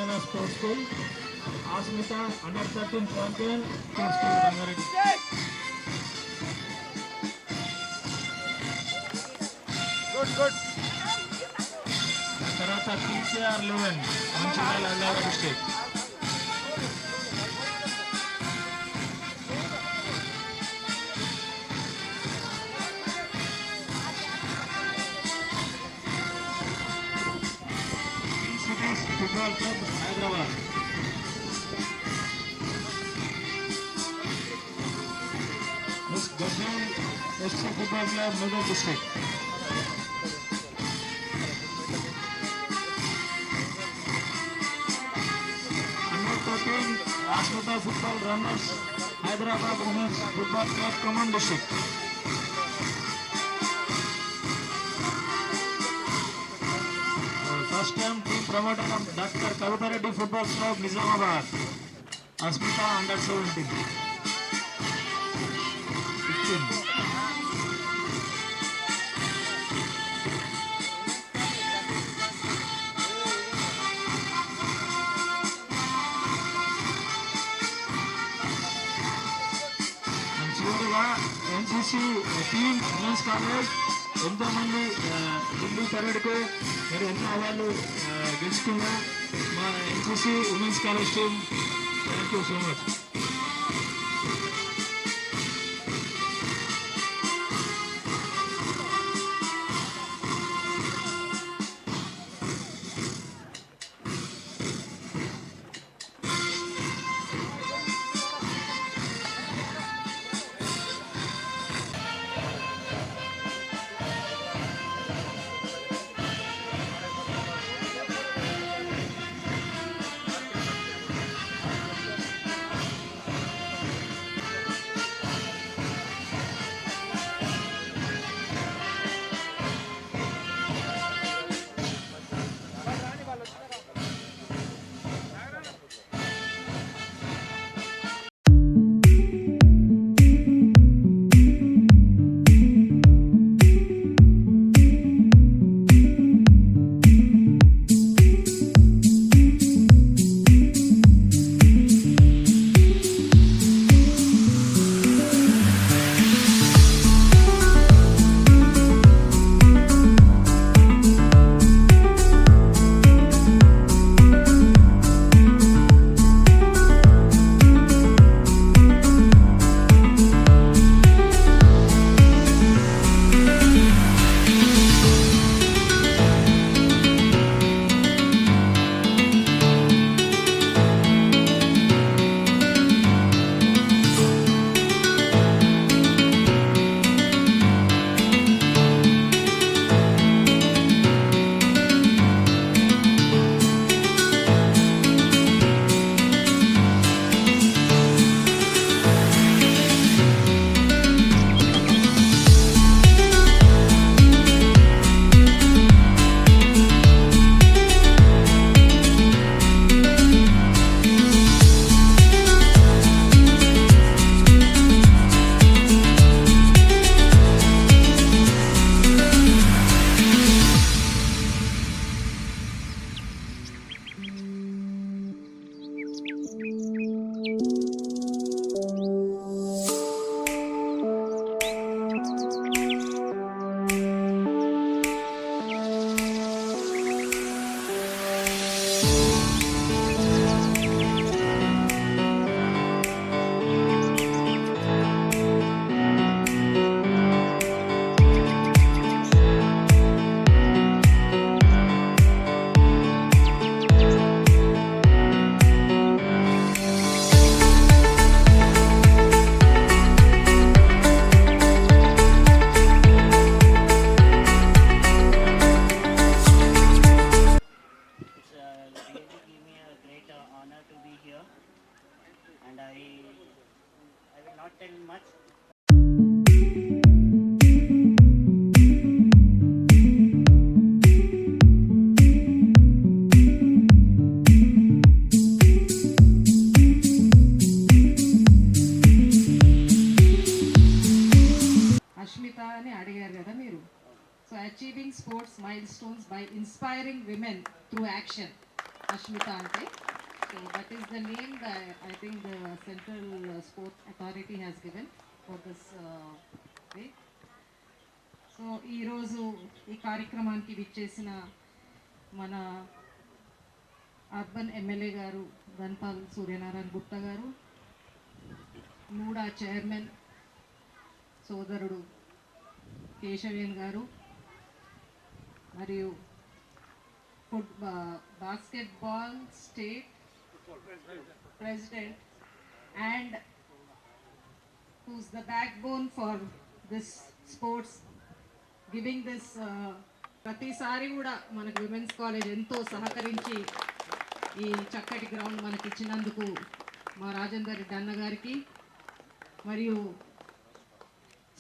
Narayana Sports School. Asmita under 13 champion Sports School Rangareddy. Good. Tarata TCR 11 Manchuriyal Adilabad district. Football Club Hyderabad. Miss Gajan FC Football Club Medak District. Under 13 Asmita Football Runners Hyderabad Women's Football Club Command District. First time team promoter of Dr. Kavita Reddy Football Club Nizamabad. Asmita under 17. 15. And చివరిగా NCC team Women's College ఎంతోమంది ఢిల్లీ పరేడ్కు మీరు ఎన్నో అవార్డులు గెలుచుకున్నారు మా NCC women's college team. Thank you so much. So achieving sports milestones by inspiring women through action. Ashmita Ante. So that is the name that I think the Central Sport Authority has given for this way. So ఈరోజు ఈ కార్యక్రమానికి విచ్చేసిన మన urban MLA గారు ధన్పాల్ సూర్యనారాయణ గుప్తా గారు, NUDA chairman సోదరుడు కేశవేన్ గారు, మరియు basketball state president and who's the backbone for this sports, giving this ప్రతిసారి కూడా మనకు విమెన్స్ కాలేజ్ ఎంతో సహకరించి ఈ చక్కటి గ్రౌండ్ మనకి ఇచ్చినందుకు మా రాజేందర్ రెడ్డి అన్న గారికి, మరియు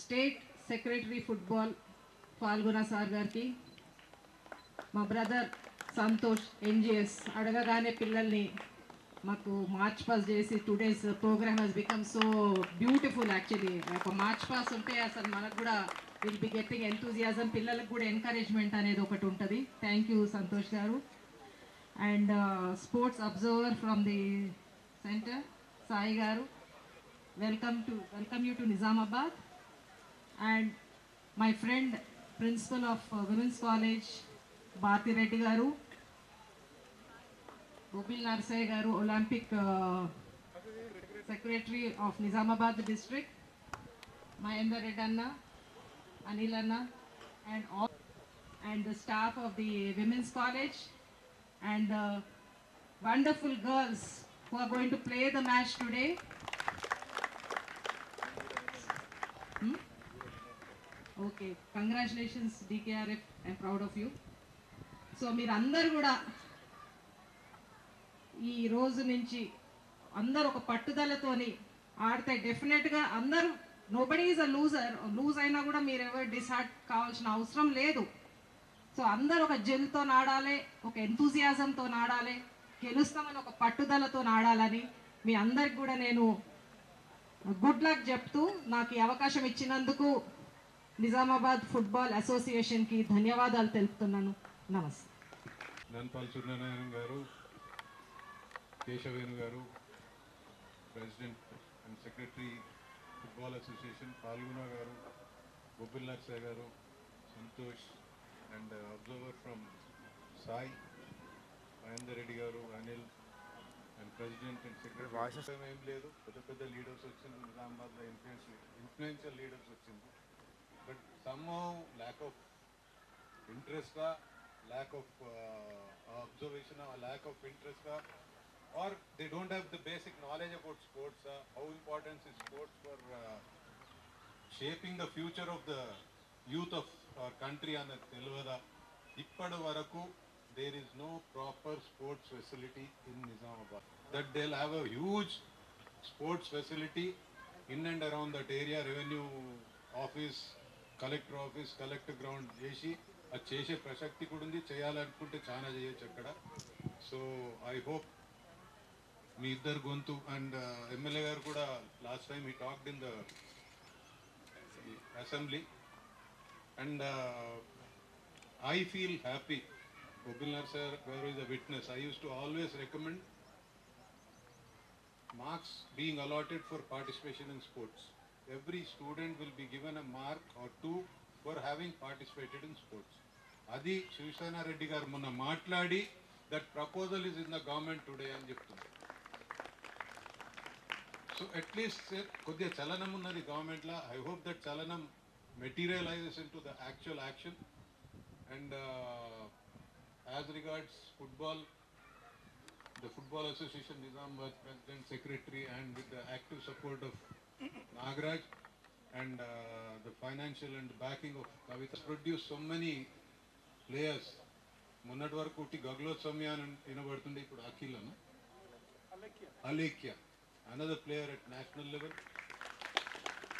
state secretary football Phalguna sir గారికి, మా బ్రదర్ సంతోష్ ఎన్జిఎస్ అడగగానే పిల్లల్ని మాకు మార్చ్ పాస్ చేసి today's program he's become so beautiful. Actually ఒక మార్చ్ పాస్ ఉంటే అసలు మనకు కూడా విల్ బి గెట్టింగ్ ఎంతూజియాజం, పిల్లలకు కూడా ఎంకరేజ్మెంట్ అనేది ఒకటి ఉంటుంది. థ్యాంక్ యూ సంతోష్ గారు. And sports observer from the centre Sai గారు, welcome you to Nizamabad. And my friend principal of women's college Bharathi Reddy గారు, Gobil Narsai garu, Olympic Secretary of Nizamabad district, Mahendra Reddanna, Anil Anna, and all, and the staff of the Women's College, and the wonderful girls who are going to play the match today. Okay, congratulations DKRF, I'm proud of you. So, మీరు అందరు కూడా ఈ రోజు నుంచి అందరు ఒక పట్టుదలతోని ఆడితే డెఫినెట్గా అందరూ, నోబడీ ఈజ్ అ లూజ్ అయినా కూడా మీరు ఎవరు డిసహార్ట్ కావాల్సిన అవసరం లేదు. సో అందరు ఒక జెల్తో ఆడాలి, ఒక ఎంతూజియాజంతో ఆడాలి, గెలుస్తామని ఒక పట్టుదలతో ఆడాలని మీ అందరికి కూడా నేను గుడ్ లక్ చెప్తూ నాకు ఈ అవకాశం ఇచ్చినందుకు నిజామాబాద్ ఫుట్బాల్ అసోసియేషన్కి ధన్యవాదాలు తెలుపుతున్నాను. నమస్తే. ధన్పాల్ సూర్యనారాయణ గారు, కేశవేను గారు, president and secretary football association, Phalguna గారు, గోపిల్ నర్సే గారు, Santosh and observer from Sai, Mahender Reddy గారు, Anil and president and secretary. ఏం లేదు, పెద్ద పెద్ద లీడర్స్ వచ్చింది నిజామాబాద్లో, ఇన్ఫ్లుయెన్షియల్ లీడర్స్ వచ్చింది. But somehow lack of interest, lack of observation, or lack of interest, or they don't have the basic knowledge about sports, how important is sports for shaping the future of the youth of our country and telvada. Ippadi varaku there is no proper sports facility in Nizamabad. That they'll have a huge sports facility in and around that area, revenue office, collector ground చేసి అది చేసే ప్రసక్తి కూడా ఉంది. చేయాలనుకుంటే చాలా చేయొచ్చు అక్కడ. సో ఐ హోప్ మీ ఇద్దరు గొంతు అండ్ ఎమ్మెల్యే గారు కూడా last time he talked in the assembly and I feel happy. Gobil Narsai garu is a witness. I used to always recommend marks being allotted for participation in sports. Every student will be given a mark or two for having participated in sports. Adi Shivsena Reddy garu monna maatladi that proposal is in the government today ani cheptundi. So at least koddiga chalanam unnadi government la. I hope that chalanam materializes into the actual action. And as regards football, the Football Association Nizamabad President, Secretary, and with the active support of Nagraj and the financial and backing of Kavita, produced so many players. మొన్నటి వరకు ఒకటి గగలోత్సమ్య అని వినబడుతుంది, ఇప్పుడు అఖిల్ అన్న Alekhya, another player at national level.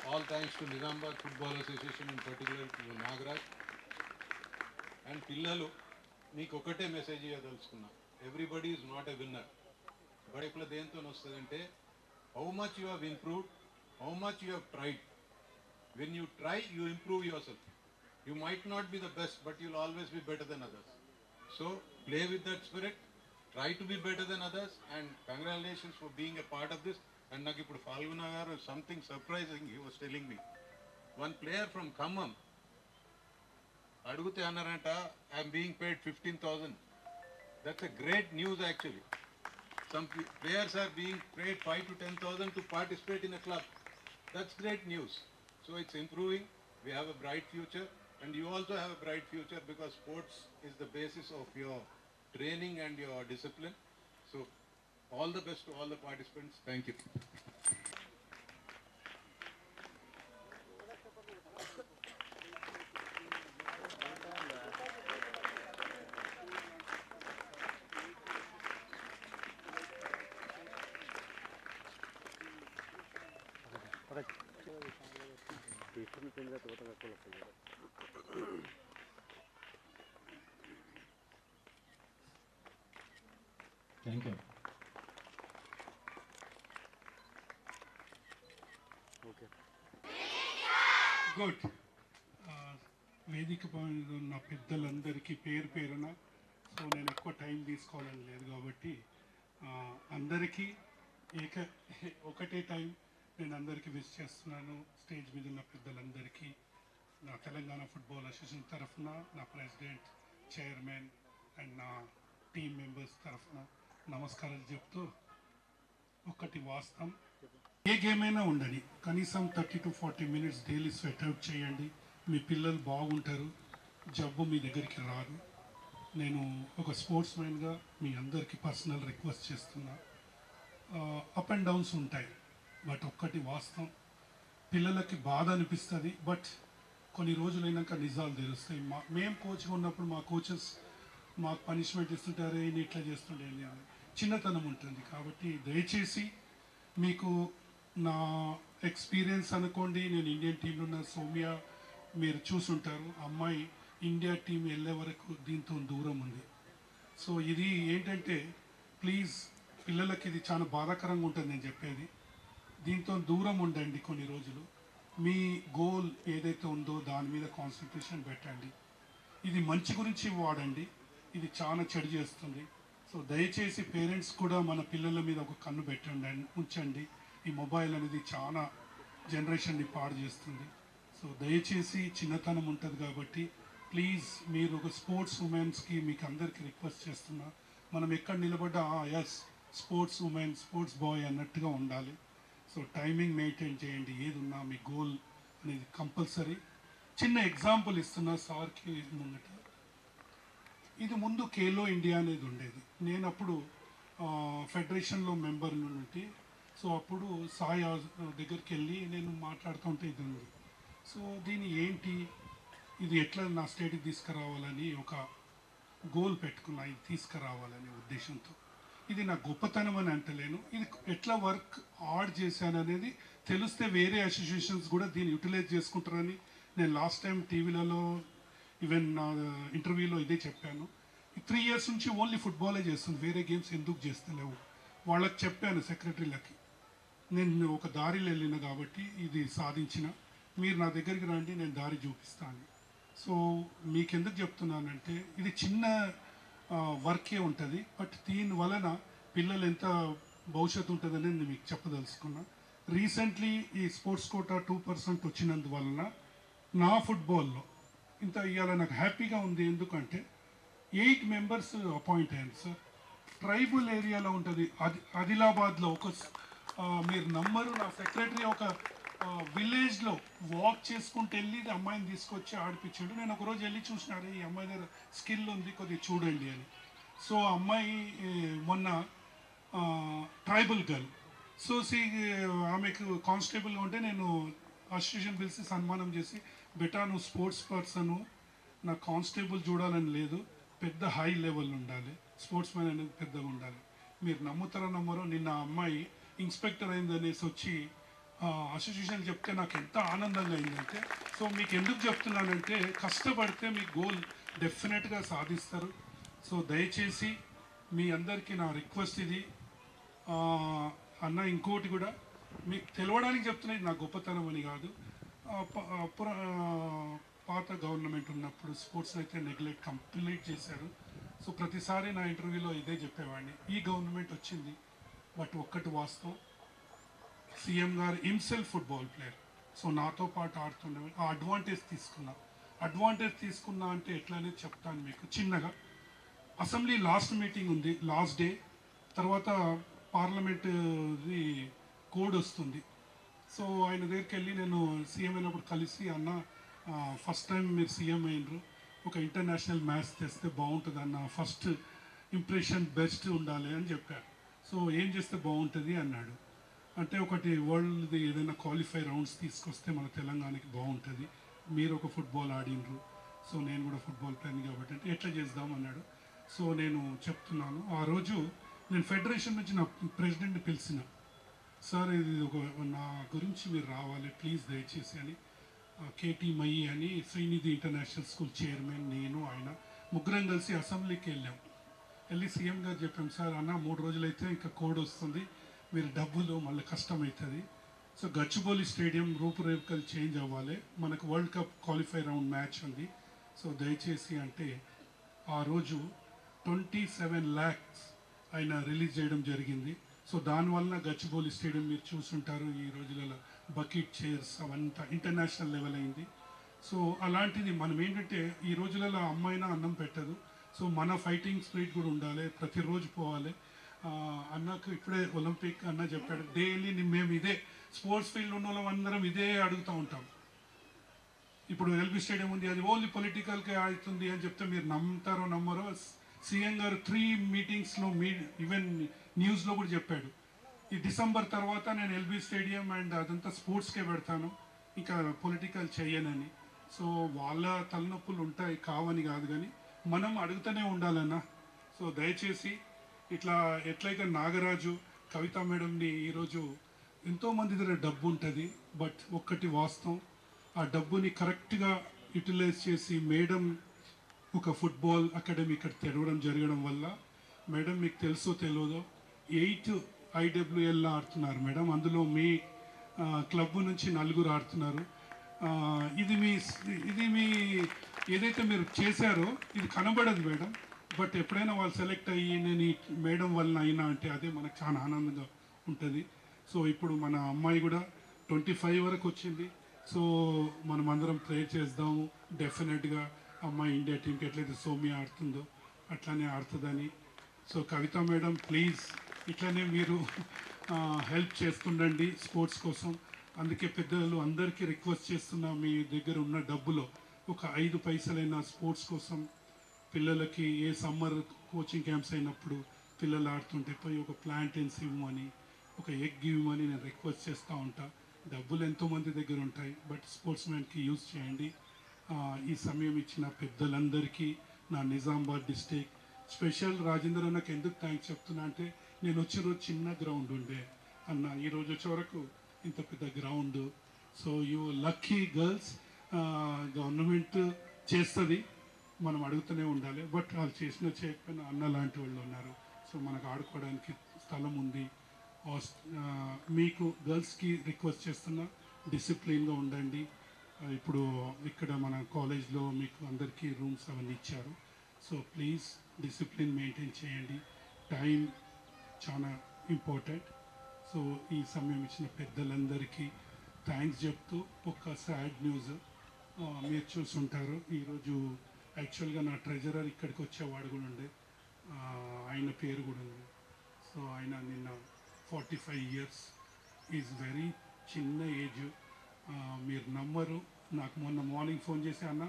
All thanks to Nizamabad Football Association, in particular to Nagraj. And పిల్లలు మీకు ఒకటే మెసేజ్ ఇవ్వదలుచుకున్నా, everybody is not a winner. But ఇప్పుడు దేంతో వస్తుందంటే how much you have improved, how much you have tried. When you try you improve yourself. You might not be the best, but you'll always be better than others. So play with that spirit try to be better than others, and congratulations for being a part of this. And నాకు ఇప్పుడు Falguna garu something surprising he was telling me. One player from Khammam అడిగితే అన్నారంట, I'm being paid 15,000. That's a great news actually. Some players are being paid 5 to 10,000 to participate in a club. That's great news. So it's improving. We have a bright future, and you also have a bright future because sports is the basis of your training and your discipline. So all the best to all the participants. Thank you. Thank you. Good. వేదిక పైన ఉన్న పెద్దలందరికీ పేరు పేరున, so నేను ఎక్కువ time తీసుకోవాలని లేదు కాబట్టి అందరికీ ఒకటే టైం నేను అందరికీ విష్ చేస్తున్నాను. స్టేజ్ మీద ఉన్న పెద్దలందరికీ నా తెలంగాణ ఫుట్బాల్ అసోసియేషన్ తరఫున, నా ప్రెసిడెంట్, చైర్మన్ అండ్ నా టీమ్ మెంబర్స్ తరఫున నమస్కారాలు చెప్తూ, ఒకటి వాస్తవం, ఏ గేమ్ అయినా ఉండని కనీసం 30 to 40 minutes daily sweat out చేయండి. మీ పిల్లలు బాగుంటారు, జబ్బు మీ దగ్గరికి రాదు. నేను ఒక స్పోర్ట్స్ మ్యాన్గా మీ అందరికీ పర్సనల్ రిక్వెస్ట్ చేస్తున్నా. అప్ అండ్ డౌన్స్ ఉంటాయి, బట్ ఒక్కటి వాస్తవం, పిల్లలకి బాధ అనిపిస్తుంది, బట్ కొన్ని రోజులైనాక నిజాలు తెలుస్తాయి. మేము కోచ్గా ఉన్నప్పుడు మా కోచెస్ మాకు పనిష్మెంట్ ఇస్తుంటారే, నేను ఇట్లా చేస్తుండే అని చిన్నతనం ఉంటుంది. కాబట్టి దయచేసి మీకు నా ఎక్స్పీరియన్స్ అనుకోండి, నేను ఇండియన్ టీంలో ఉన్న సౌమ్య మీరు చూసుంటారు, అమ్మాయి ఇండియా టీం వెళ్ళే వరకు దీంతో దూరం ఉంది. సో ఇది ఏంటంటే ప్లీజ్ పిల్లలకి ఇది చాలా బాధాకరంగా ఉంటుంది నేను చెప్పేది. దీంతో దూరం ఉండండి కొన్ని రోజులు. మీ గోల్ ఏదైతే ఉందో దాని మీద కాన్సన్ట్రేషన్ పెట్టండి. ఇది మంచి గురించి వాడండి, ఇది చాలా చెడు చేస్తుంది. సో దయచేసి పేరెంట్స్ కూడా మన పిల్లల మీద ఒక కన్ను పెట్టండి, ఉంచండి. ఈ మొబైల్ అనేది చాలా జనరేషన్ని పాడు చేస్తుంది. సో దయచేసి చిన్నతనం ఉంటుంది కాబట్టి ప్లీజ్ మీరు ఒక స్పోర్ట్స్ ఉమెన్స్కి మీకు అందరికీ రిక్వెస్ట్ చేస్తున్నా, మనం ఎక్కడ నిలబడ్డా as sports women, sports boy అన్నట్టుగా ఉండాలి. సో టైమింగ్ మెయింటైన్ చేయండి, ఏది ఉన్నా మీ గోల్ అనేది కంపల్సరీ. చిన్న ఎగ్జాంపుల్ ఇస్తున్నా సార్కి ముంగట. ఇది ముందు ఖేలో ఇండియా అనేది ఉండేది, నేను అప్పుడు ఫెడరేషన్లో మెంబర్ నుండి. సో అప్పుడు సాయి దగ్గరికి వెళ్ళి నేను మాట్లాడుతుంటే ఇది ఉంది. సో దీని ఏంటి, ఇది ఎట్లా నా స్టేట్కి తీసుకురావాలని ఒక గోల్ పెట్టుకున్నా, ఇది తీసుకురావాలనే ఉద్దేశంతో. ఇది నా గొప్పతనం అని అంటలేను, ఇది ఎట్లా వర్క్ ఆడ్ చేశాను అనేది తెలిస్తే వేరే అసోసియేషన్స్ కూడా దీన్ని యూటిలైజ్ చేసుకుంటారని నేను లాస్ట్ టైం టీవీలలో ఈవెన్ నా ఇంటర్వ్యూలో ఇదే చెప్పాను. 3 years నుంచి ఓన్లీ ఫుట్బాలే చేస్తుంది, వేరే గేమ్స్ ఎందుకు చేస్తలేవు వాళ్ళకి చెప్పాను సెక్రటరీలకి. నేను ఒక దారిలో వెళ్ళిన కాబట్టి ఇది సాధించిన, మీరు నా దగ్గరికి రండి నేను దారి చూపిస్తాను. సో మీకు ఎందుకు చెప్తున్నానంటే ఇది చిన్న వర్కే ఉంటుంది, బట్ దీని వలన పిల్లలు ఎంత భవిష్యత్తు ఉంటుందని నేను మీకు చెప్పదలుచుకున్నా. రీసెంట్లీ ఈ స్పోర్ట్స్ కోటా 2% వచ్చినందువలన నా ఫుట్బాల్లో ఇంత ఇవాళ నాకు హ్యాపీగా ఉంది. ఎందుకంటే 8 members అపాయింట్ అయ్యాను సార్. ట్రైబల్ ఏరియాలో ఉంటుంది, ఆదిలాబాద్లో ఒక మీరు నమ్మరు, నా సెక్రటరీ ఒక విలేజ్లో వాక్ చేసుకుంటూ వెళ్ళి అమ్మాయిని తీసుకొచ్చి ఆడిపించాడు. నేను ఒకరోజు వెళ్ళి చూసినారు, ఈ అమ్మాయి దగ్గర స్కిల్ ఉంది కొద్దిగా చూడండి అని. సో అమ్మాయి మొన్న ట్రైబల్ గర్ల్. సో ఆమెకు కానిస్టేబుల్గా ఉంటే నేను అసోసియేషన్ పిలిచి సన్మానం చేసి, బెటా నువ్వు స్పోర్ట్స్ పర్సన్, నా కానిస్టేబుల్ చూడాలని లేదు, పెద్ద హై లెవెల్ ఉండాలి, స్పోర్ట్స్ మ్యాన్ అనేది పెద్దగా ఉండాలి. మీరు నమ్ముతారో నమ్మరో, నిన్న అమ్మాయి ఇన్స్పెక్టర్ అయిందనేసి వచ్చి అసోసియేషన్ చెప్తే నాకు ఎంత ఆనందంగా అయిందంటే. సో మీకు ఎందుకు చెప్తున్నానంటే కష్టపడితే మీ గోల్ డెఫినెట్గా సాధిస్తారు. సో దయచేసి మీ అందరికీ నా రిక్వెస్ట్ ఇది. అన్న ఇంకోటి కూడా మీకు తెలవడానికి చెప్తున్నా, ఇది నా గొప్పతనం అని కాదు. పాత గవర్నమెంట్ ఉన్నప్పుడు స్పోర్ట్స్ అయితే నెగ్లెక్ట్ కంప్లీట్ చేశారు. సో ప్రతిసారి నా ఇంటర్వ్యూలో ఇదే చెప్పేవాడిని, ఈ గవర్నమెంట్ వచ్చింది బట్ ఒక్కటి వాస్తవం, సీఎం గారు హిమ్సెల్ఫ్ ఫుట్బాల్ ప్లేయర్. సో నాతో పాటు ఆడుతుండే ఆ అడ్వాంటేజ్ తీసుకున్నా అంటే ఎట్లా అనేది చెప్తాను మీకు చిన్నగా. అసెంబ్లీ లాస్ట్ మీటింగ్ ఉంది, లాస్ట్ డే, తర్వాత పార్లమెంట్ది కోడ్ వస్తుంది. సో ఆయన దగ్గరికి వెళ్ళి నేను సీఎం అయినప్పుడు కలిసి, అన్న ఫస్ట్ టైం మీరు సీఎం అయినరు, ఒక ఇంటర్నేషనల్ మ్యాచ్ తెస్తే బాగుంటుంది అన్న, ఫస్ట్ ఇంప్రెషన్ బెస్ట్ ఉండాలి అని చెప్పారు. సో ఏం చేస్తే బాగుంటుంది అన్నాడు. అంటే ఒకటి వరల్డ్ది ఏదైనా క్వాలిఫై రౌండ్స్ తీసుకొస్తే మన తెలంగాణకి బాగుంటుంది, మీరు ఒక ఫుట్బాల్ ఆడినరు, సో నేను కూడా ఫుట్బాల్ ప్లేయర్ కాబట్టి అంటే ఎట్లా చేద్దాం అన్నాడు. సో నేను చెప్తున్నాను, ఆ రోజు నేను ఫెడరేషన్ నుంచి నా ప్రెసిడెంట్ని పిలిచిన, సార్ ఇది ఒక నా గురించి మీరు రావాలి ప్లీజ్ దయచేసి అని. కేటీ మయి అని శ్రీనిధి ఇంటర్నేషనల్ స్కూల్ చైర్మన్, నేను, ఆయన ముగ్గురం కలిసి అసెంబ్లీకి వెళ్ళి సీఎం గారు చెప్పాం, సార్ అన్న 3 రోజులైతే ఇంకా కోడ్ వస్తుంది, మీరు డబ్బులు మళ్ళీ కష్టమవుతుంది, సో గచ్చిబౌలి స్టేడియం రూపురేఖలు చేంజ్ అవ్వాలి, మనకు world cup qualify round match ఉంది, సో దయచేసి అంటే ఆ రోజు 27 lakhs ఆయన రిలీజ్ చేయడం జరిగింది. సో దానివల్ల గచ్చిబౌలి స్టేడియం మీరు చూసుంటారు, ఈ రోజులలో బకెట్ చైర్స్ అవంతా ఇంటర్నేషనల్ లెవెల్ అయింది. సో అలాంటిది మనం ఏంటంటే ఈ రోజులలో అమ్మాయినా అన్నం పెట్టదు, సో మన ఫైటింగ్ స్పిరిట్ కూడా ఉండాలి, ప్రతిరోజు పోవాలి. అన్నకు ఇప్పుడే ఒలింపిక్ అన్న చెప్పాడు, డైలీ మేము ఇదే స్పోర్ట్స్ ఫీల్డ్ ఉన్న వాళ్ళం అందరం ఇదే అడుగుతూ ఉంటాం. ఇప్పుడు ఎల్బీ స్టేడియం ఉంది, అది ఓన్లీ పొలిటికల్కే అవుతుంది అని చెప్తే మీరు నమ్ముతారో నమ్మరో, సీఎం గారు 3 మీటింగ్స్లో ఈవెన్ న్యూస్లో కూడా చెప్పాడు, ఈ డిసెంబర్ తర్వాత నేను ఎల్బీ స్టేడియం అండ్ అదంతా స్పోర్ట్స్కే పెడతాను, ఇంకా పొలిటికల్ చెయ్యనని. సో వాళ్ళ తలనొప్పులు ఉంటాయి, కావని కాదు, కానీ మనం అడుగుతూనే ఉండాలన్నా. సో దయచేసి ఇట్లా ఎట్లయితే నాగరాజు కవిత మేడంని ఈరోజు ఎంతోమంది దగ్గర డబ్బు ఉంటుంది, బట్ ఒక్కటి వాస్తవం, ఆ డబ్బుని కరెక్ట్గా యూటిలైజ్ చేసి మేడం ఒక ఫుట్బాల్ అకాడమీ ఇక్కడ తెరవడం జరగడం వల్ల, మేడం మీకు తెలుసో తెలియదో 8 IWL ఆడుతున్నారు మేడం, అందులో మీ క్లబ్ నుంచి 4 ఆడుతున్నారు. ఇది మీ ఏదైతే మీరు చేశారో ఇది కనబడదు మేడం, బట్ ఎప్పుడైనా వాళ్ళు సెలెక్ట్ అయ్యి నేను ఈ మేడం వలన అయినా అంటే అదే మనకు చాలా ఆనందంగా ఉంటుంది. సో ఇప్పుడు మన అమ్మాయి కూడా 25 వరకు వచ్చింది, సో మనం అందరం ప్రేర్ చేద్దాము, డెఫినెట్గా అమ్మాయి ఇండియా టీంకి ఎట్లయితే సౌమ్య ఆడుతుందో అట్లానే ఆడుతుందని. సో కవిత మేడం ప్లీజ్ ఇట్లానే మీరు హెల్ప్ చేస్తుండండి స్పోర్ట్స్ కోసం. అందుకే పెద్దలు అందరికీ రిక్వెస్ట్ చేస్తున్నా, మీ దగ్గర ఉన్న డబ్బులో ఒక 5 పైసలైనా స్పోర్ట్స్ కోసం పిల్లలకి, ఏ సమ్మర్ కోచింగ్ క్యాంప్స్ అయినప్పుడు పిల్లలు ఆడుతుంటే పోయి ఒక ప్లాంటెన్స్ ఇవ్వమని, ఒక ఎగ్ ఇవ్వమని నేను రిక్వెస్ట్ చేస్తూ ఉంటా. డబ్బులు ఎంతోమంది దగ్గర ఉంటాయి, బట్ స్పోర్ట్స్ మ్యాన్కి యూజ్ చేయండి. ఈ సమయం ఇచ్చిన పెద్దలందరికీ నా నిజామాబాద్ డిస్టిక్ స్పెషల్ రాజేంద్ర అన్నకు ఎందుకు థ్యాంక్స్ చెప్తున్నా అంటే, నేను వచ్చిన రోజు చిన్న గ్రౌండ్ ఉండే అన్న, ఈరోజు వచ్చే వరకు ఇంత పెద్ద ground. So you lucky girls, government చేస్తుంది, మనం అడుగుతూనే ఉండాలి, బట్ వాళ్ళు చేయకపోయినా అన్న లాంటి వాళ్ళు ఉన్నారు. సో మనకు ఆడుకోవడానికి స్థలం ఉంది. మీకు గర్ల్స్కి రిక్వెస్ట్ చేస్తున్నా, డిసిప్లిన్గా ఉండండి. ఇప్పుడు ఇక్కడ మన కాలేజ్లో మీకు అందరికీ రూమ్స్ అవన్నీ ఇచ్చారు, సో ప్లీజ్ డిసిప్లిన్ మెయింటైన్ చేయండి, టైం చాలా ఇంపార్టెంట్. సో ఈ సమయం ఇచ్చిన పెద్దలందరికీ థ్యాంక్స్ చెప్తూ, ఒక సాడ్ న్యూస్ మీరు చూసుంటారు, ఈరోజు యాక్చువల్గా నా ట్రెజరర్ ఇక్కడికి వచ్చేవాడు కూడా ఉండే, ఆయన పేరు కూడా ఉంది. సో ఆయన నిన్న 45 years, ఈజ్ వెరీ చిన్న ఏజ్, మీరు నమ్మరు. నాకు మొన్న మార్నింగ్ ఫోన్ చేసి, అన్న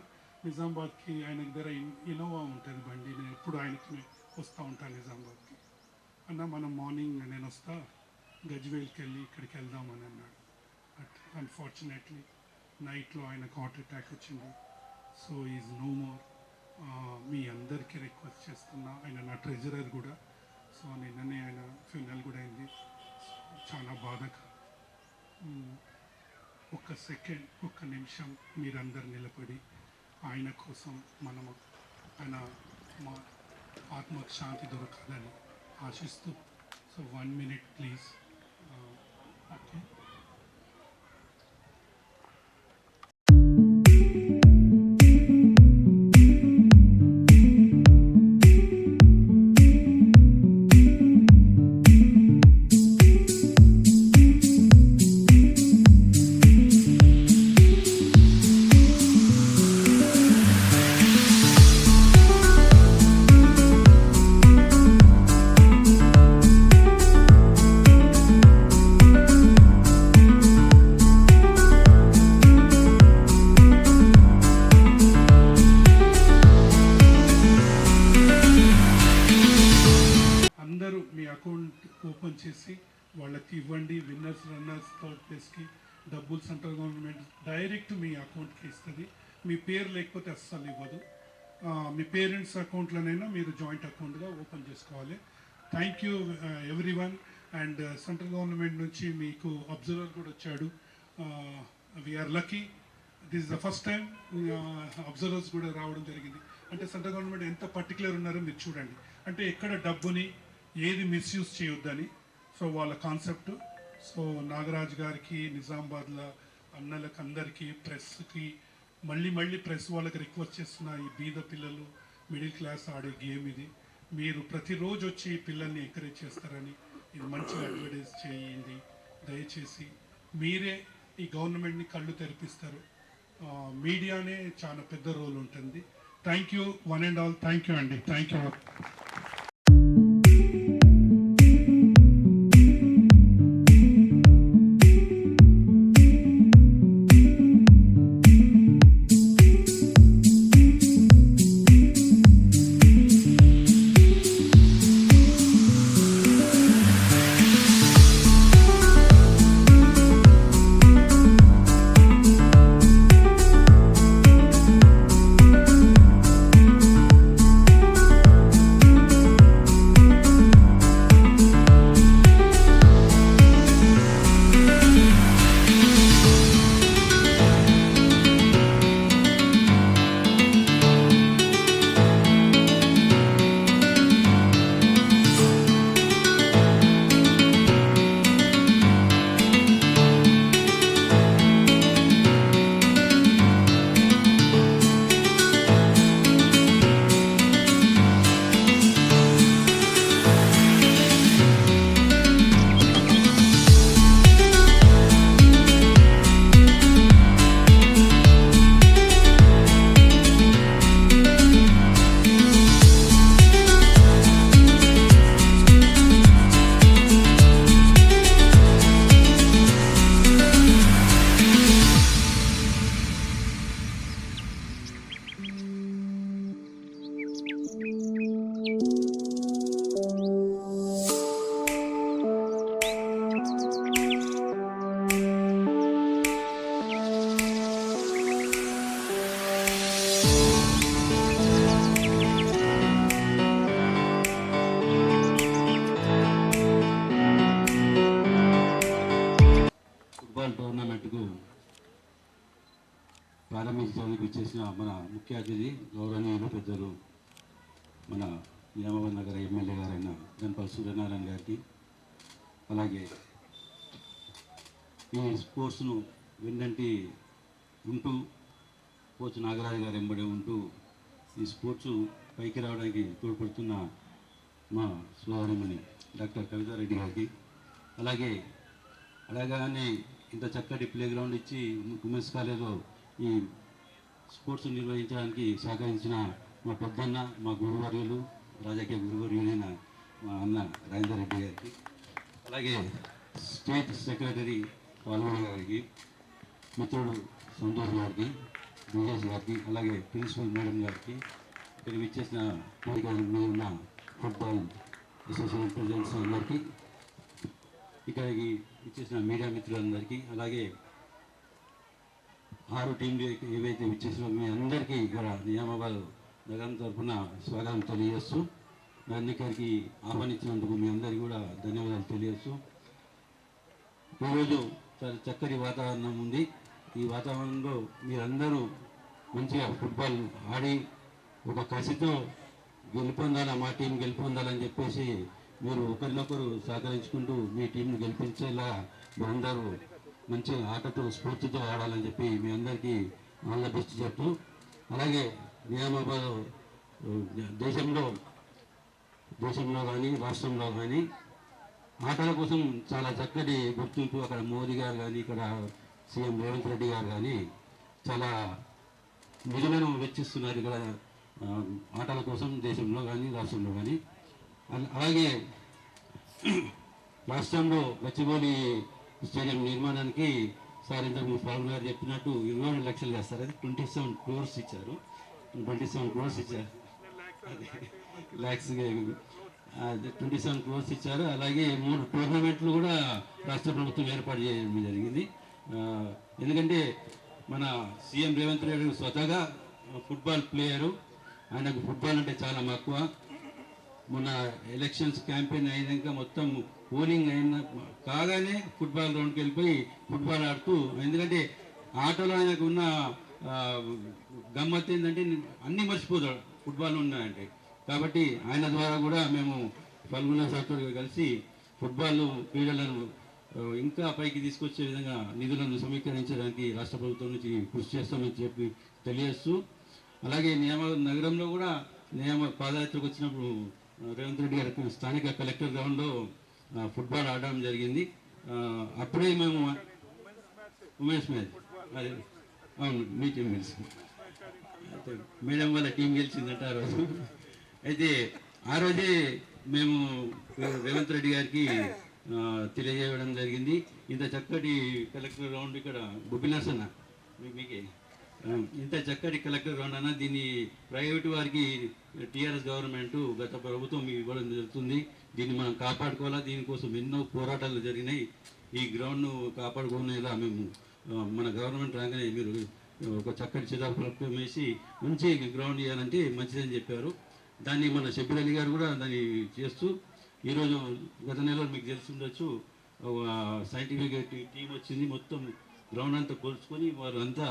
నిజామాబాద్కి ఆయన దగ్గర ఇనోవా ఉంటుంది బండి, నేను ఎప్పుడు ఆయనకి వస్తూ ఉంటాను నిజామాబాద్కి, అన్న మనం మార్నింగ్ నేను వస్తా గజ్వేల్కి వెళ్ళి ఇక్కడికి వెళ్దామని అన్నాడు. బట్ అన్ఫార్చునేట్లీ నైట్లో ఆయనకు హార్ట్ అటాక్ వచ్చింది. So is no more. మీ అందరికీ రిక్వెస్ట్ చేస్తున్నా, ఆయన నా ట్రెజరర్ కూడా. సో నిన్ననే ఆయన ఫ్యూనరల్ కూడా అయింది, చాలా బాధగా. ఒక్క సెకండ్, ఒక్క నిమిషం మీరందరు నిలబడి ఆయన కోసం మనము, ఆయన మా ఆత్మకు శాంతి దొరకాలని ఆశిస్తూ, సో 1 minute ప్లీజ్. ఓకే. వాళ్ళకి ఇవ్వండి. విన్నర్స్ రన్నర్స్ థర్డ్ ప్లేస్కి డబ్బులు సెంట్రల్ గవర్నమెంట్ డైరెక్ట్ మీ అకౌంట్కి ఇస్తుంది. మీ పేరు లేకపోతే అస్సలు ఇవ్వదు. మీ పేరెంట్స్ అకౌంట్లోనైనా మీరు జాయింట్ అకౌంట్గా ఓపెన్ చేసుకోవాలి. Thank you everyone. And central government నుంచి మీకు అబ్జర్వర్ కూడా వచ్చాడు. We are lucky. This is the first time observers కూడా రావడం జరిగింది. అంటే సెంట్రల్ గవర్నమెంట్ ఎంత పర్టికులర్ ఉన్నారో మీరు చూడండి. అంటే ఎక్కడ డబ్బుని ఏది మిస్యూజ్ చేయొద్దని. సో వాళ్ళ కాన్సెప్ట్. సో నాగరాజ్ గారికి, నిజామాబాద్లో అన్నలకు అందరికీ, ప్రెస్కి మళ్ళీ ప్రెస్ వాళ్ళకి రిక్వెస్ట్ చేస్తున్న, ఈ బీద పిల్లలు మిడిల్ క్లాస్ ఆడే గేమ్ ఇది. మీరు ప్రతిరోజు వచ్చి పిల్లల్ని ఎంకరేజ్ చేస్తారని, ఇది మంచిగా అడ్వర్టైజ్ చేయండి దయచేసి. మీరే ఈ గవర్నమెంట్ని కళ్ళు తెరిపిస్తారు. మీడియానే చాలా పెద్ద రోల్ ఉంటుంది. Thank you one and all. Thank you అండి. Thank you. టోర్నమెంట్కు ప్రారంభించడానికి వచ్చేసిన మన ముఖ్య అతిథి గౌరవనీయులు పెద్దలు మన నిజామాబాద్ నగర ఎమ్మెల్యే గారైన గణపతి సూర్యనారాయణ గారికి, అలాగే ఈ స్పోర్ట్స్ను వెన్నంటి ఉంటూ కోచ్ నాగరాజు గారు వెంబడి ఉంటూ ఈ స్పోర్ట్స్ పైకి రావడానికి తోడ్పడుతున్న మా సోదరిమణి డాక్టర్ కవితారెడ్డి గారికి, అలాగానే ఇంత చక్కటి ప్లే గ్రౌండ్ ఇచ్చి ఉమెన్స్ కాలేజ్లో ఈ స్పోర్ట్స్ నిర్వహించడానికి సహకరించిన మా పెద్దన్న, మా గురువర్యులు, రాజకీయ గురువర్యులైన మా అన్న రాజేందర్ రెడ్డి గారికి, అలాగే స్టేట్ సెక్రటరీ పాల్గొన గారికి, మిత్రుడు సంతోష్ గారికి, విజేష్ గారికి, అలాగే ప్రిన్సిపల్ మేడం గారికి, ఇక్కడ ఇచ్చేసిన ఉన్న ఫుట్బాల్ అసోసియేషన్ ప్రెసిడెంట్స్ అందరికీ, ఇక్కడికి ఇచ్చేసిన మీడియా మిత్రులందరికీ, అలాగే 6 టీంలు ఏవైతే ఇచ్చేసినా మీ అందరికీ ఇక్కడ నిజామాబాద్ నగరం తరఫున స్వాగతం తెలియజేస్తూ, నన్ను ఇక్కడికి ఆహ్వానించినందుకు మీ అందరికీ కూడా ధన్యవాదాలు తెలియజేస్తూ, ఈరోజు చాలా చక్కటి వాతావరణం ఉంది. ఈ వాతావరణంలో మీరందరూ మంచిగా ఫుట్బాల్ ఆడి ఒక కసితో గెలుపొందాలా, మా టీం గెలుపొందాలని చెప్పేసి మీరు ఒకరినొకరు సహకరించుకుంటూ మీ టీంను గెలిపించేలా మీరందరూ మంచి ఆటతో స్ఫూర్తితో ఆడాలని చెప్పి మీ అందరికీ ఆల్ ద బెస్ట్ చెప్తూ, అలాగే నిజామాబాద్ దేశంలో కానీ రాష్ట్రంలో కానీ ఆటల కోసం చాలా చక్కటి గుర్తింపు, అక్కడ మోదీ గారు కానీ, ఇక్కడ సీఎం రేవంత్ రెడ్డి గారు కానీ చాలా నిధులను వెచ్చిస్తున్నారు ఇక్కడ ఆటల కోసం, దేశంలో కానీ రాష్ట్రంలో కానీ. అలాగే రాష్ట్రంలో గచ్చిబౌలి స్టేడియం నిర్మాణానికి సార్ ఇంతకు ఫారూక్ గారు చెప్పినట్టు 22 లక్షలు చేస్తారు. అది 27 crores ఇచ్చారు. 27 crores ఇచ్చారు. ల్యాక్స్ 27 crores ఇచ్చారు. అలాగే 3 టోర్నమెంట్లు కూడా రాష్ట్ర ప్రభుత్వం ఏర్పాటు చేయడం జరిగింది. ఎందుకంటే మన సీఎం రేవంత్ రెడ్డి స్వతహాగా ఫుట్బాల్ ప్లేయరు, ఆయనకు ఫుట్బాల్ అంటే చాలా మక్కువ. మొన్న ఎలక్షన్స్ క్యాంపెయిన్ అయినాక మొత్తం పోలింగ్ అయిన కాగానే ఫుట్బాల్ గ్రౌండ్కి వెళ్ళిపోయి ఫుట్బాల్ ఆడుతూ, ఎందుకంటే ఆటలో ఆయనకు ఉన్న గమ్మత్ ఏంటంటే అన్నీ మర్చిపోతాడు ఫుట్బాల్ ఉన్నాయంటే. కాబట్టి ఆయన ద్వారా కూడా మేము ఫల్గుణ సార్తో కలిసి ఫుట్బాల్ క్రీడలను ఇంకా పైకి తీసుకొచ్చే విధంగా నిధులను సమీకరించడానికి రాష్ట్ర ప్రభుత్వం నుంచి కృషి చేస్తామని చెప్పి తెలియజేస్తూ, అలాగే నగరంలో కూడా పాదయాత్రకు వచ్చినప్పుడు రేవంత్ రెడ్డి గారి స్థానిక కలెక్టర్ గ్రౌండ్లో ఫుట్బాల్ ఆడడం జరిగింది. అప్పుడే మేము ఉమెన్స్ మ్యాచ్, అది అవును మీ టీం గెలిచింది, మేడం వాళ్ళ టీం గెలిచిందంట ఆ రోజు. అయితే ఆ రోజే మేము రేవంత్ రెడ్డి గారికి తెలియజేయడం జరిగింది. ఇంత చక్కటి కలెక్టర్ గ్రౌండ్ ఇక్కడ బొబ్బిలాస్ అన్న మీకే ఇంత చక్కటి కలెక్టర్ గ్రౌండ్ అన్న, దీన్ని ప్రైవేటు వారికి టీఆర్ఎస్ గవర్నమెంట్ గత ప్రభుత్వం ఇవ్వడం జరుగుతుంది. దీన్ని మనం కాపాడుకోవాలా, దీనికోసం ఎన్నో పోరాటాలు జరిగినాయి. ఈ గ్రౌండ్ను కాపాడుకునేలా మేము మన గవర్నమెంట్ రాగానే మీరు ఒక చక్కటి చిరాకు వేసి మంచి గ్రౌండ్ ఇవ్వాలంటే మంచిదని చెప్పారు. దాన్ని మన షబ్బీర్ అలీ గారు కూడా దాన్ని చేస్తూ ఈరోజు గత నెలలో మీకు తెలిసి ఉండొచ్చు, సైంటిఫిక్ టీం వచ్చింది, మొత్తం గ్రౌండ్ అంతా కొలుచుకొని వారు అంతా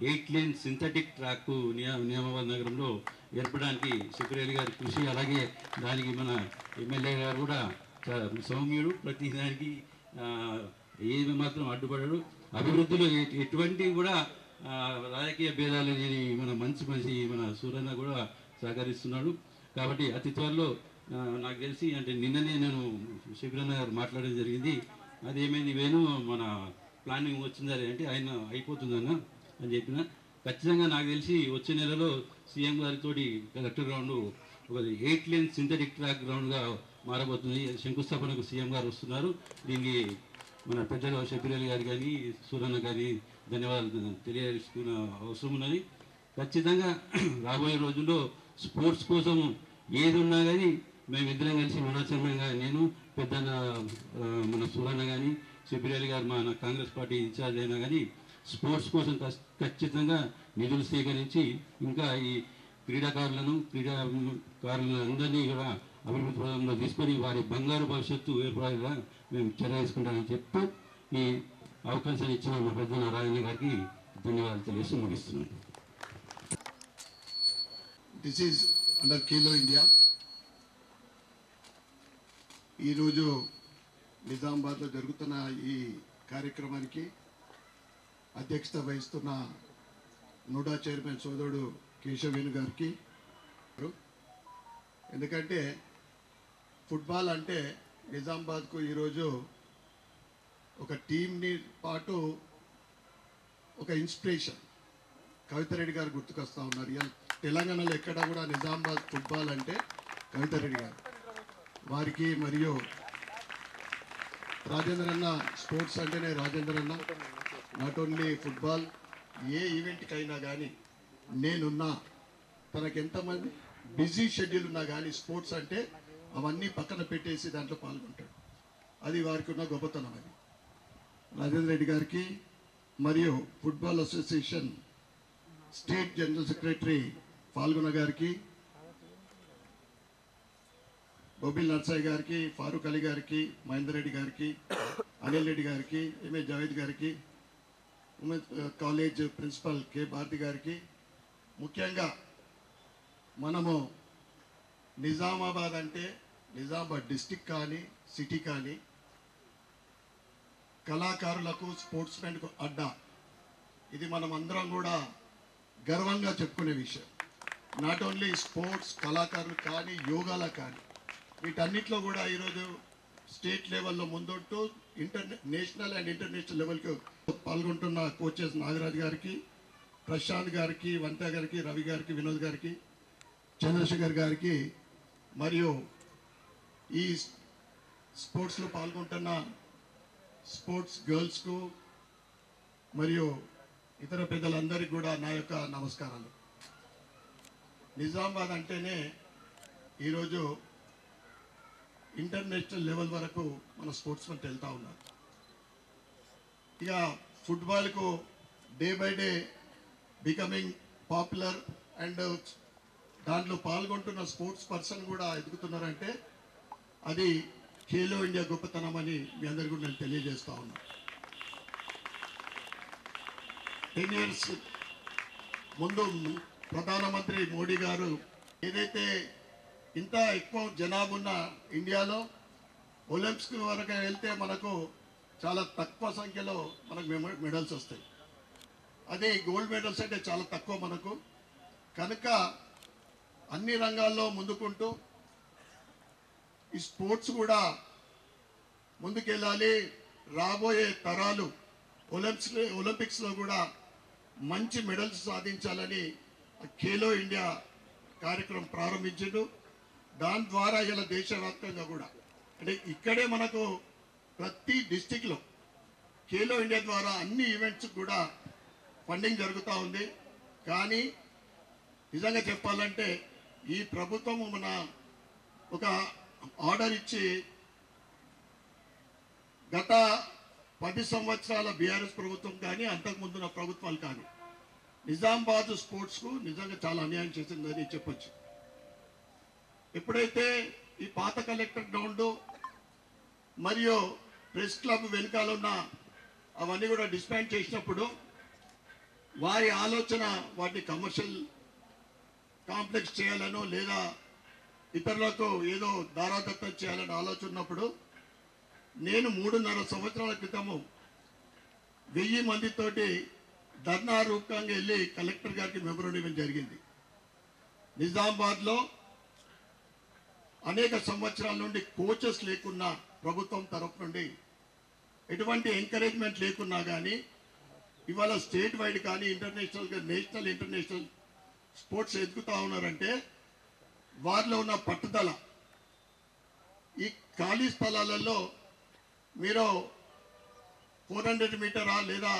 8 లేన్ సింథటిక్ ట్రాక్ నియామాబాద్ నగరంలో ఏర్పడడానికి షబ్బీర్ అలీ గారి కృషి, అలాగే దానికి మన ఎమ్మెల్యే గారు కూడా సౌమ్యుడు, ప్రతి దానికి ఏమి మాత్రం అడ్డుపడడు. అభివృద్ధిలో ఎటువంటి కూడా రాజకీయ భేదాలు లేని మన మంచి మన సూరన్న కూడా సహకరిస్తున్నాడు. కాబట్టి అతి త్వరలో నాకు తెలిసి అంటే నిన్ననే నేను శిబిరన్న గారు మాట్లాడడం జరిగింది. అదేమైంది వేణు మన ప్లానింగ్ వచ్చిందా అంటే ఆయన అయిపోతుందన్న అని చెప్పిన. ఖచ్చితంగా నాకు తెలిసి వచ్చే నెలలో సీఎం గారితో కలెక్టర్ గ్రౌండ్ ఒక 8 లేన్ సింథటిక్ ట్రాక్ గ్రౌండ్గా మారబోతుంది. శంకుస్థాపనకు సీఎం గారు వస్తున్నారు. దీనికి మన పెద్దలు షబ్బీర్ అలీ గారు కానీ సూరన్న కానీ ధన్యవాదాలు తెలియజేసుకున్న అవసరం ఉన్నది. ఖచ్చితంగా రాబోయే రోజుల్లో స్పోర్ట్స్ కోసం ఏది ఉన్నా కానీ మేమిద్దరం కలిసి మనోచర్మ కానీ నేను పెద్దన్న మన సూరన్న కానీ షబ్బీర్ అలీ గారు మన కాంగ్రెస్ పార్టీ ఇన్ఛార్జ్ అయినా కానీ స్పోర్ట్స్ కోసం ఖచ్చితంగా నిధులు సేకరించి ఇంకా ఈ క్రీడాకారులను అందరినీ కూడా అభివృద్ధి పదంలో తీసుకొని వారి బంగారు భవిష్యత్తు ఏర్పడేలా మేము చర్య తీసుకుంటామని చెప్తూ ఈ అవకాశాన్ని ఇచ్చిన మా పెద్ద నారాయణ గారికి ధన్యవాదాలు తెలియజేసి ముగిస్తున్నాను. This is under Khelo India. ఈరోజు నిజామాబాద్లో జరుగుతున్న ఈ కార్యక్రమానికి అధ్యక్షత వహిస్తున్న నూడా చైర్మన్ సోదరుడు కేశవేణు గారికి, ఎందుకంటే ఫుట్బాల్ అంటే నిజామాబాద్కు ఈరోజు ఒక టీంని పాటు ఒక ఇన్స్పిరేషన్. కవితారెడ్డి గారు గుర్తుకొస్తూ ఉన్నారు. తెలంగాణలో ఎక్కడ కూడా నిజామాబాద్ ఫుట్బాల్ అంటే కవితారెడ్డి గారు, వారికి మరియు రాజేంద్ర అన్న స్పోర్ట్స్ అంటేనే రాజేంద్ర అన్న. నాట్ ఓన్లీ ఫుట్బాల్, ఏ ఈవెంట్కి అయినా కానీ నేనున్నా, తనకు ఎంతమంది బిజీ షెడ్యూల్ ఉన్నా కానీ స్పోర్ట్స్ అంటే అవన్నీ పక్కన పెట్టేసి దాంట్లో పాల్గొంటాడు. అది వారికి ఉన్న గొప్పతనం. అది రాజేంద్ర రెడ్డి గారికి మరియు football association state general secretary Phalguna గారికి, బొబ్బిల్ నర్సాయి గారికి, ఫారూక్ అలీ గారికి, మహేందర్ రెడ్డి గారికి, అనిల్ రెడ్డి గారికి, ఎంఏ జావేద్ గారికి, women's college principal K Bharathi గారికి, ముఖ్యంగా మనము నిజామాబాద్ అంటే నిజామాబాద్ డిస్టిక్ కానీ సిటీ కానీ కళాకారులకు స్పోర్ట్స్మెన్కు అడ్డా. ఇది మనం అందరం కూడా గర్వంగా చెప్పుకునే విషయం. నాట్ ఓన్లీ స్పోర్ట్స్ కళాకారులు కానీ యోగాల కానీ వీటన్నిటిలో కూడా ఈరోజు స్టేట్ లెవెల్లో ముందుంటూ నేషనల్ అండ్ ఇంటర్నేషనల్ లెవెల్కి పాల్గొంటున్న కోచెస్ నాగరాజ్ గారికి, ప్రశాంత్ గారికి, వంత గారికి, రవి గారికి, వినోద్ గారికి, చంద్రశేఖర్ గారికి, మరియు ఈ స్పోర్ట్స్లో పాల్గొంటున్న స్పోర్ట్స్ గర్ల్స్కు మరియు ఇతర పెద్దలందరికీ కూడా నా యొక్క నమస్కారాలు. నిజామాబాద్ అంటేనే ఈరోజు ఇంటర్నేషనల్ లెవెల్ వరకు మన స్పోర్ట్స్మెన్ వెళ్తూ ఉన్నారు. ఇక ఫుట్బాల్కు day by day becoming popular and దాంట్లో పాల్గొంటున్న స్పోర్ట్స్ పర్సన్ కూడా ఎదుగుతున్నారంటే అది ఖేలో ఇండియా గొప్పతనం అని మీ అందరికీ కూడా నేను తెలియజేస్తా ఉన్నాను. 10 years ముందు ప్రధానమంత్రి మోడీ గారు ఏదైతే ఇంత ఎక్కువ జనాభా ఉన్న ఇండియాలో ఒలింపిక్స్ వరకు వెళ్తే మనకు చాలా తక్కువ సంఖ్యలో మనకు మెడల్స్ వస్తాయి. అదే గోల్డ్ మెడల్స్ అంటే చాలా తక్కువ మనకు. కనుక అన్ని రంగాల్లో ముందుకుంటూ ఈ స్పోర్ట్స్ కూడా ముందుకెళ్ళాలి. రాబోయే తరాలు ఒలింపిక్స్లో కూడా మంచి మెడల్స్ సాధించాలని ఖేలో ఇండియా కార్యక్రమం ప్రారంభించిండు. దాని ద్వారా ఇలా దేశవ్యాప్తంగా కూడా అంటే ఇక్కడే మనకు ప్రతి డిస్టిక్లో ఖేలో ఇండియా ద్వారా అన్ని ఈవెంట్స్ కూడా ఫండింగ్ జరుగుతూ ఉంది. కానీ నిజంగా చెప్పాలంటే ఈ ప్రభుత్వం మన ఒక ఆర్డర్ ఇచ్చి గత 10 సంవత్సరాల బీఆర్ఎస్ ప్రభుత్వం కానీ అంతకుముందున్న ప్రభుత్వాలు కానీ నిజామాబాద్ స్పోర్ట్స్కు నిజంగా చాలా అన్యాయం చేసిందని చెప్పొచ్చు. ఎప్పుడైతే ఈ పాత కలెక్టర్ గ్రౌండ్ మరియు ప్రెస్ క్లబ్ వెనకాల ఉన్న అవన్నీ కూడా డిస్మాండ్ చేసినప్పుడు వారి ఆలోచన వాటిని కమర్షియల్ కాంప్లెక్స్ చేయాలనో లేదా ఇతరులకు ఏదో దారాదత్తం చేయాలని ఆలోచన ఉన్నప్పుడు నేను 3.5 సంవత్సరాల క్రితము 1000 మందితోటి ధర్నా రూపకంగా వెళ్ళి కలెక్టర్ గారికి మెమోరాండం ఇవ్వడం జరిగింది. నిజామాబాద్లో అనేక సంవత్సరాల నుండి కోచెస్ లేకున్నా ప్రభుత్వం తరఫు నుండి ఎటువంటి ఎంకరేజ్మెంట్ లేకున్నా కానీ ఇవాళ స్టేట్ వైడ్ కానీ ఇంటర్నేషనల్గా నేషనల్ ఇంటర్నేషనల్ స్పోర్ట్స్ ఎదుగుతూ ఉన్నారంటే వారిలో ఉన్న పట్టుదల. ఈ ఖాళీ స్థలాలలో మీరు 400 మీటరా లేదా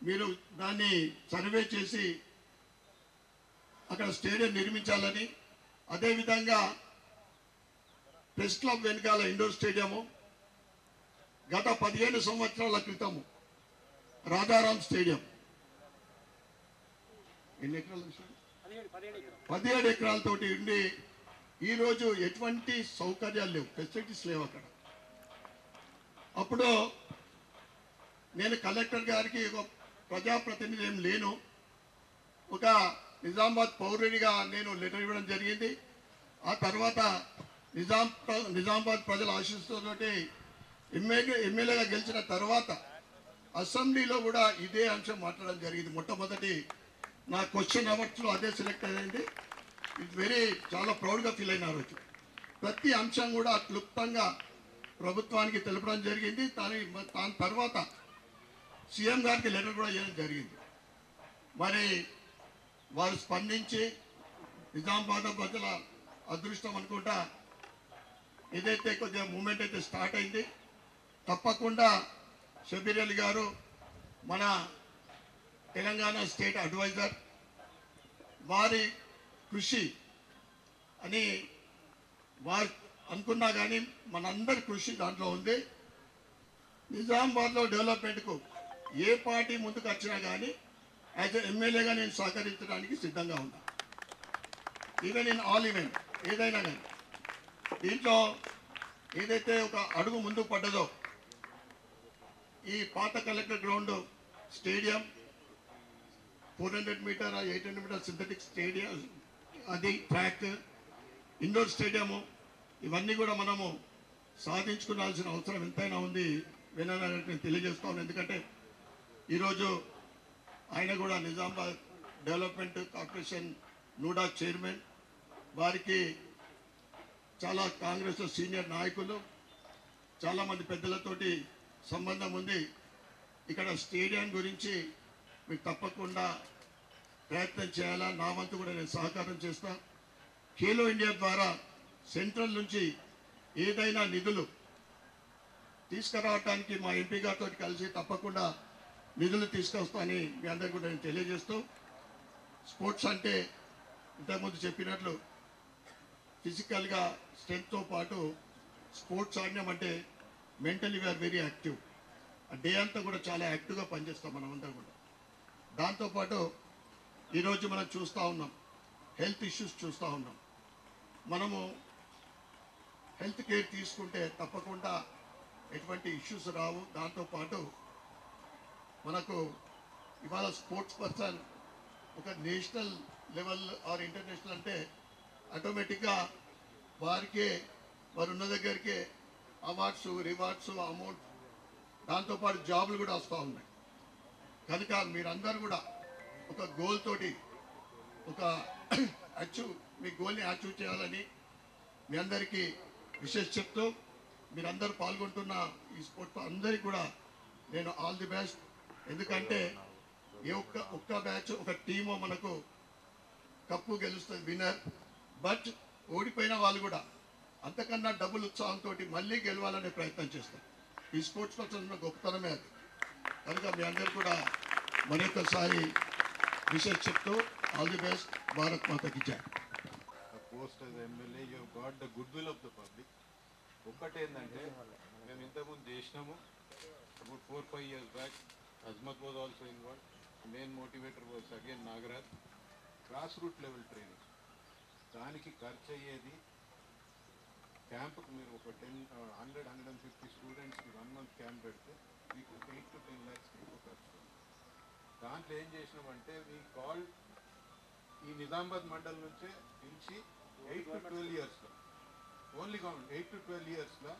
మీరు దాన్ని సర్వే చేసి అక్కడ స్టేడియం నిర్మించాలని, అదేవిధంగా ప్రెస్ క్లబ్ వెనకాల ఇండోర్ స్టేడియము గత 15 సంవత్సరాల క్రితము రాజారాం స్టేడియం ఎన్ని ఎకరాలు 17 ఎకరాలతోటి ఉండి ఈరోజు ఎటువంటి సౌకర్యాలు లేవు, ఫెసిలిటీస్ లేవు అక్కడ. అప్పుడు నేను కలెక్టర్ గారికి ఒక ప్రజాప్రతినిధి ఏం లేను, ఒక నిజామాబాద్ పౌరుడిగా నేను లెటర్ ఇవ్వడం జరిగింది. ఆ తర్వాత నిజామాబాద్ ప్రజల ఆశీస్సులతోటి ఎమ్మెల్యేగా గెలిచిన తర్వాత అసెంబ్లీలో కూడా ఇదే అంశం మాట్లాడడం జరిగింది. మొట్టమొదటి నా క్వశ్చన్ అవర్స్లో అదే సెలెక్ట్ అయ్యింది. ఇట్స్ చాలా ప్రౌడ్గా ఫీల్ అయిన రోజు. ప్రతి అంశం కూడా క్లుప్తంగా ప్రభుత్వానికి తెలపడం జరిగింది. దాని తర్వాత సీఎం గారికి లెటర్ కూడా చేయడం జరిగింది. మరి వారు స్పందించి నిజామాబాద్ ప్రజల అదృష్టం అనుకుంటా ఏదైతే కొద్దిగా మూమెంట్ అయితే స్టార్ట్ అయింది. తప్పకుండా షబీర్ అలీ గారు మన తెలంగాణ స్టేట్ అడ్వైజర్, వారి కృషి అని వారు అనుకున్నా కానీ మనందరి కృషి దాంట్లో ఉంది. నిజామాబాద్లో డెవలప్మెంట్కు ఏ పార్టీ ముందుకు వచ్చినా కానీ యాజ్ ఎమ్మెల్యేగా నేను సహకరించడానికి సిద్ధంగా ఉన్నా. ఈవెన్ ఇన్ ఆల్ ఈవెంట్ ఏదైనా కానీ దీంట్లో ఏదైతే ఒక అడుగు ముందుకు పడ్డదో ఈ పాత collector ground stadium 400 metre 800 metre synthetic stadium, అది ట్రాక్, ఇండోర్ స్టేడియము, ఇవన్నీ కూడా మనము సాధించుకోవాల్సిన అవసరం ఎంతైనా ఉంది వినడానికి నేను తెలియజేస్తాను. ఎందుకంటే ఈరోజు ఆయన కూడా Nizamabad development corporation NUDA chairman, వారికి చాలా కాంగ్రెస్ సీనియర్ నాయకులు చాలామంది పెద్దలతోటి సంబంధం ఉంది. ఇక్కడ స్టేడియం గురించి మీరు తప్పకుండా ప్రయత్నం చేయాలా, నా వంతు కూడా నేను సహకారం చేస్తా. ఖేలో ఇండియా ద్వారా సెంట్రల్ నుంచి ఏదైనా నిధులు తీసుకురావడానికి మా ఎంపీ గారితో కలిసి తప్పకుండా నిధులు తీసుకొస్తామని మీ అందరికీ కూడా నేను తెలియజేస్తూ, స్పోర్ట్స్ అంటే ఇంతకుముందు చెప్పినట్లు ఫిజికల్గా స్ట్రెంగ్త్తో పాటు sports ఆడినామంటే mentally we are very active. ఆ డే అంతా కూడా చాలా యాక్టివ్గా పనిచేస్తాం మనమంతా కూడా. దాంతోపాటు ఈరోజు మనం చూస్తూ ఉన్నాం, హెల్త్ ఇష్యూస్ చూస్తూ ఉన్నాం. మనము హెల్త్ కేర్ తీసుకుంటే తప్పకుండా ఎటువంటి ఇష్యూస్ రావు. దాంతోపాటు మనకు ఇవాళ స్పోర్ట్స్ పర్సన్ ఒక నేషనల్ లెవెల్ ఆర్ ఇంటర్నేషనల్ అంటే ఆటోమేటిక్గా వారికే వారు ఉన్న దగ్గరికే అవార్డ్స్, రివార్డ్స్, అమౌంట్, దాంతోపాటు జాబులు కూడా వస్తూ ఉన్నాయి. కనుక మీరందరూ కూడా ఒక గోల్ తోటి ఒక మీ గోల్ని అచీవ్ చేయాలని మీ అందరికీ విషెస్ చెప్తూ, మీరందరూ పాల్గొంటున్న ఈ స్పోర్ట్స్ అందరికీ కూడా నేను ఆల్ ది బెస్ట్. ఎందుకంటే ఏ ఒక్క బ్యాచ్ ఒక టీము మనకు కప్పు గెలుస్తుంది విన్నర్, బట్ ఓడిపోయిన వాళ్ళు కూడా అంతకన్నా డబుల్ ఉత్సాహంతో మళ్ళీ గెలవాలనే ప్రయత్నం చేస్తారు. ఈ స్పోర్ట్స్ పర్సన్ గొప్పతనమే అది. కనుక మీ అందరు కూడా మరొకసారి విషెస్ చెప్తూ ఆల్ ది బెస్ట్. భారత్ మాతకి జై. Post as MLA you got the goodwill of the public. ఒక్కటేంటంటే మేము ఇంతకుముందు చేసినాము about 4-5 years back. Azmat was also involve. Main motivator was again Nagaraj. Grass root level training, దానికి ఖర్చు అయ్యేది క్యాంప్కి మీరు ఒక 100-150 స్టూడెంట్స్కి 1 month క్యాంప్ పెడితే మీకు 8 to 10 lakhs ఎక్కువ ఖర్చు. దాంట్లో ఏం చేసినామంటే మీ కాల్ ఈ నిజామాబాద్ మండల్ నుంచే పిలిచి 8 to 12 yearsలో ఓన్లీ గవర్నమెంట్ 8 to 12 yearsలో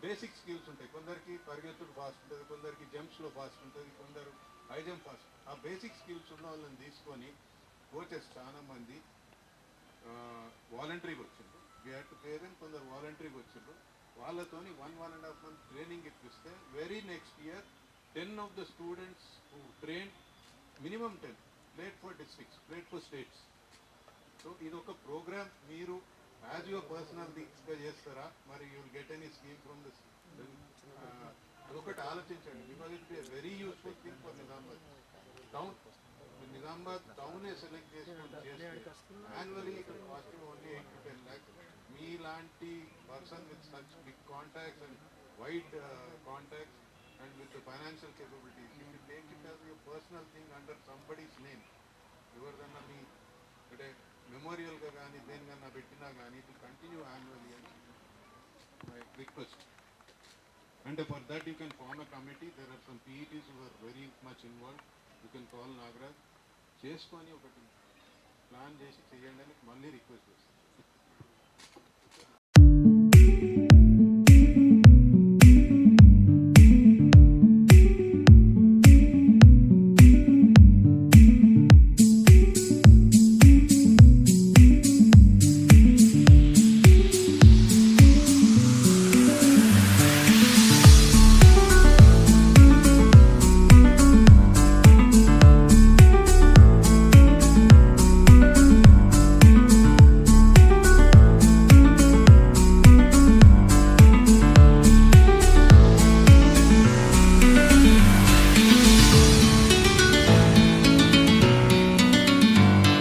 బేసిక్ స్కిల్స్ ఉంటాయి. కొందరికి పరిగెత్తుడు ఫాస్ట్ ఉంటుంది, కొందరికి జంప్స్లో ఫాస్ట్ ఉంటుంది, కొందరు హై జంప్ ఫాస్ట్. ఆ బేసిక్ స్కిల్స్ ఉన్న వాళ్ళని తీసుకొని కోచెస్ చాలామంది వాలంటరీగా వచ్చిండ్రు. We had to pay them. కొందరు వాలంటరీగా వచ్చిండ్రు. వాళ్ళతోని 1.5 month ట్రైనింగ్ ఇప్పిస్తే very next year 10 of the students who trained, minimum 10 played for districts, played for states. So ఇది ఒక ప్రోగ్రామ్ మీరు యాజ్ యువర్ పర్సనల్ థింగ్స్గా చేస్తారా, మరి you will get any scheme from this? అదొకటి ఆలోచించండి. Because it be very useful thing for Nizamabad town. Nizamabad టౌనే select చేసుకొని చేస్తే annually costing only 8 to 10 lakhs. మీలాంటి person with such big contacts and wide contacts and with the financial capabilities, if you take it as your personal thing under somebody's name, ఎవరిదన్నా మీ అంటే మెమోరియల్గా కానీ దేనికన్నా పెట్టినా కానీ it will continue annually అని my request. And for that you can form a committee. There are some PETs who are very much involved. You can call Nagaraj చేసుకొని ఒకటి plan చేసి చేయండి అని మళ్ళీ రిక్వెస్ట్ చేస్తాను.